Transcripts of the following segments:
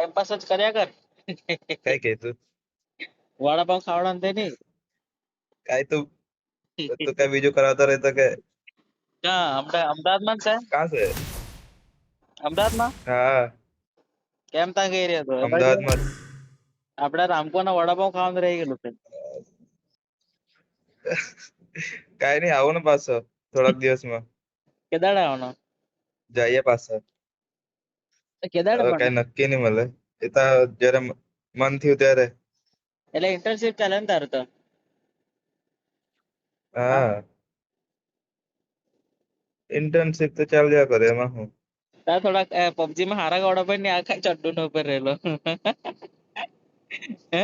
Time pass કર્યા કર. काय कहतो વડાપાવ ખાવડાને તે નહીં. काय तू तू काय वीडियो कराता रहता क्या ક્યાં અમદાવાદમાં જ છે? कहाँ से है? અમદાવાદમાં हाँ કેમ ત્યાં ગઈ રહ્યો હતો? એ બાજુ अहमदाबाद में આપડા રામકોના વડાપાવ ખાવાનું રહી ગયેલું છે. काय नहीं आओ ना पास थोड़ा दिवस में કેદાડે આવવાનો? जाइए पास કેદાડે હવે પણ કઈ નક્કી નહીં મળે એ તો જયારે મન થયું ત્યારે એટલે ઇન્ટર્નશિપ ચાલે ને તારું તો? હા ઇન્ટર્નશિપ તો ચાલ્યા કરે એમાં હું તાર થોડાક પબજી માં હારા વડાપાવ ની આ ખાઈ ચડ્ડુ નો ઉપર રહેલો. હે?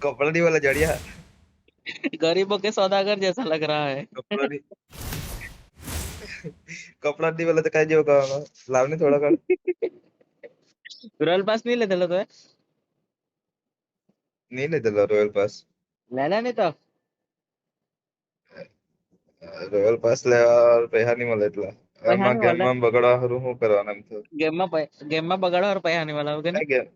कपड़ा नहीं वाला जड़िया गरीबों के सौदागर जैसा लग रहा है. कपड़ा नहीं कपड़ा नहीं वाला तो काय जेव का लावणी थोड़ा कण રોયલ પાસ નહીં લીધેલો તો? नहीं લીધેલો રોયલ પાસ લે લે નહીં તો રોયલ પાસ લેવા પૈસા નહીં મળે એટલા પૈસા આમાં નહીં મળે. ગેમમાં બગડવા હારું શું કરવાનું એમ તો ગેમમાં બગાડવા પૈસા નહીં મળે કે નહીં? ગેમ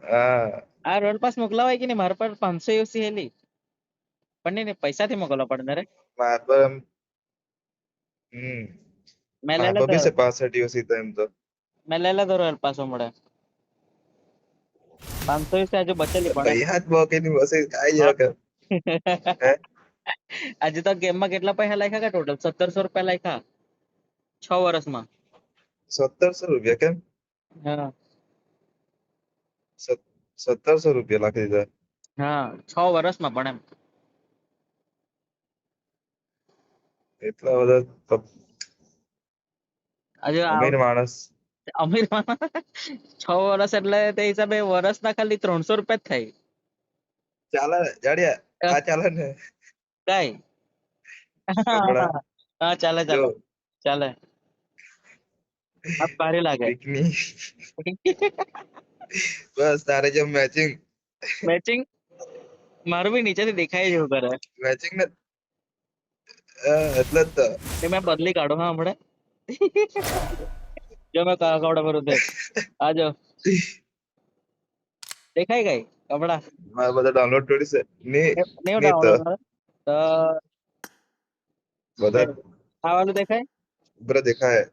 હા આ રોયલ પાસ મોકલાવાય કે નહીં? મારા પર 500 યુસી હેલી પણ નહીં પૈસાથી મોકલવા પડે ને રે. માર પર મેં માર લઈ પર બી લેતો છે 65 યુસી તો એમ તો મેં લઈ લેતો રોયલ પાસ હમણાં 500 યુસી હજુ બચેલી પણ પૈસા જ બોકે ની બસે કાઈ જેવા કર હે આજે તો ગેમમાં કેટલા પૈસા લાખ્યા કે ટોટલ 1700 રૂપિયા લાખ્યા 6 વર્ષમાં. 1700 રૂપિયા કેમ હા 1700 રૂપિયા લાખી દીધા હા 6 વર્ષમાં પણ એમ એટલા બધા આજે અમીર માણસ અમીર 6 વર્ષ એટલે તે હિસાબે વર્ષના ખાલી 300 રૂપિયા જ થાય. ચાલે જાડિયા આ ચાલે ને કઈ કપડા હા ચાલે જો ચાલે ચાલે આ ભારી લાગે. પિકની બસ તારે જેમ મેચિંગ મેચિંગ મારું બી નીચેથી દેખાય જેવું કરે મેચિંગ ને એટલે જ તો એ મેં બદલી કાઢો હા હમણાં. જો મેં કપડા ભરું દે આજો દેખાય ગઈ કપડા મારા બધા ડાઉનલોડ કરી છે ની નહીં ની તો ડાઉનલોડ તો બધા આ વાળું દેખાય બરા દેખાય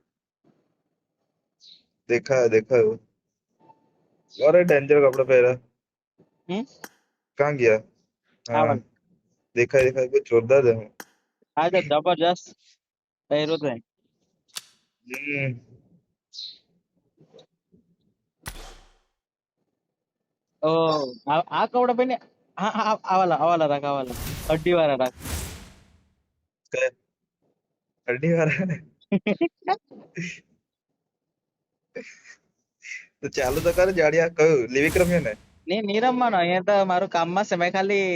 અરે डेंजर कपड़ा पहना कहाँ गया આ हाँ વાળું देखा कुछ जोरदार है આ જો જબરજસ્ત પહેર્યું છે. ઓ આ કપડા પહેરી હા હા આવાલા રાખ અડ્ડી વાળા રાખ. हड्डी वाला તો ચાલુ તો કરે જાડિયા કયું લિવિક રમ્યો ને નહીં રમવાનો અહીંયા તો મારું કામમાં છે મેં ખાલી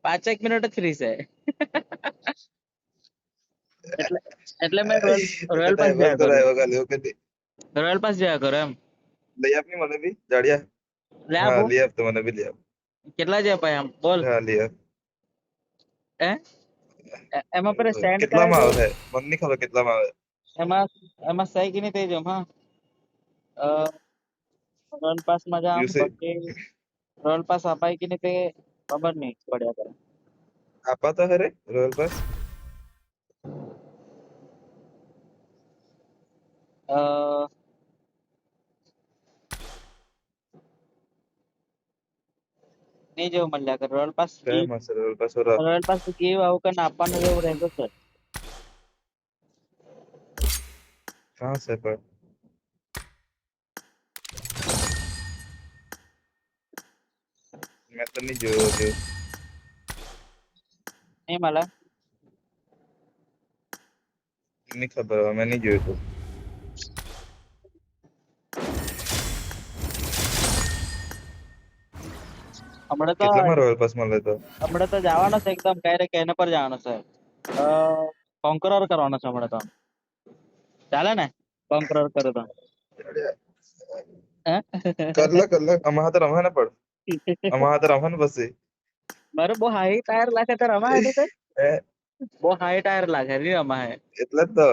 5 મિનિટ જ ફ્રી છે એટલે મેં રોયલ પાસ બસ જોયા કરાય કરું વગા લેવો કે રોયલ પાસ જોયા કરું એમ. લઈ આપ ની મને બી જાડિયા લે હા આપો લઈ આપ તો મને બી લઈ આપ કેટલા છે ભાઈ આમ બોલ હા લઈ આપ હે એમાં પર સેન્ડ કેટલામાં કરાય આવે મને નહીં ખબર કેટલામાં આવે એમાં સહી કે નહીં થઈ જમ હા રોયલ પાસ માં જામ યુસી પછી રોયલ પાસ અપાય કે નહીં તે ખબર નહીં પડ્યા કરે. આપાતા હે રે રોયલ પાસ નહીં જેવું મળ્યા કરે royal pass famous royal pass ઓરા ગીવ આવું કરીને આપવાનું જેવું રહેતું છે. कहाँ से पर मैं तो नहीं जो નહીં મળે नहीं खबर मैं नहीं जो तो હમણાં રોયલ પાસ મળે તો જવાનો છે એકદમ ડાયરેક્ટ એના પર જવાનો છે કોન્કરર કરવાનો છે હમણાં તો ચાલે ને કોન્કરર કરે તો कर लो અમારા તો રમવા ના પડ અમારા તો રમવા ને બસ મારે બહુ હાઈ ટાયર લાગે તો રમા હે તો બહુ હાઈ ટાયર લાગે નહીં રમા હે એટલે તો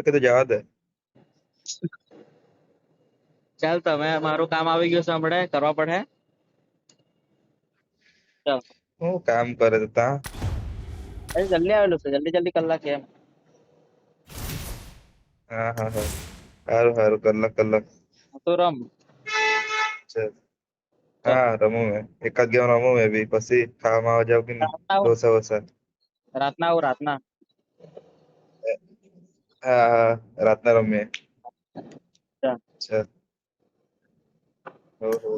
કીધું જવા દે ચાલ તમે મારું કામ આવી ગયું છે હમણાં કરવા પડે. ચાલ હું કામ કરે તો તા અરે જલ્દી આવેલું છે જલ્દી જલ્દી કલાક એમ. હા હા હા સારું સારું કલાક તો રમ. ચાલ ચાલ હા રમું મેં એકાદ ગેમ રમું મેં બી પછી ખાવામાં આવવા જાવ કે નહીં રાતના આવું ઢોસા વોસા રાતના આવું રાતના. હા હા રાતના રમીએ ચાલ. ચાલ હો હો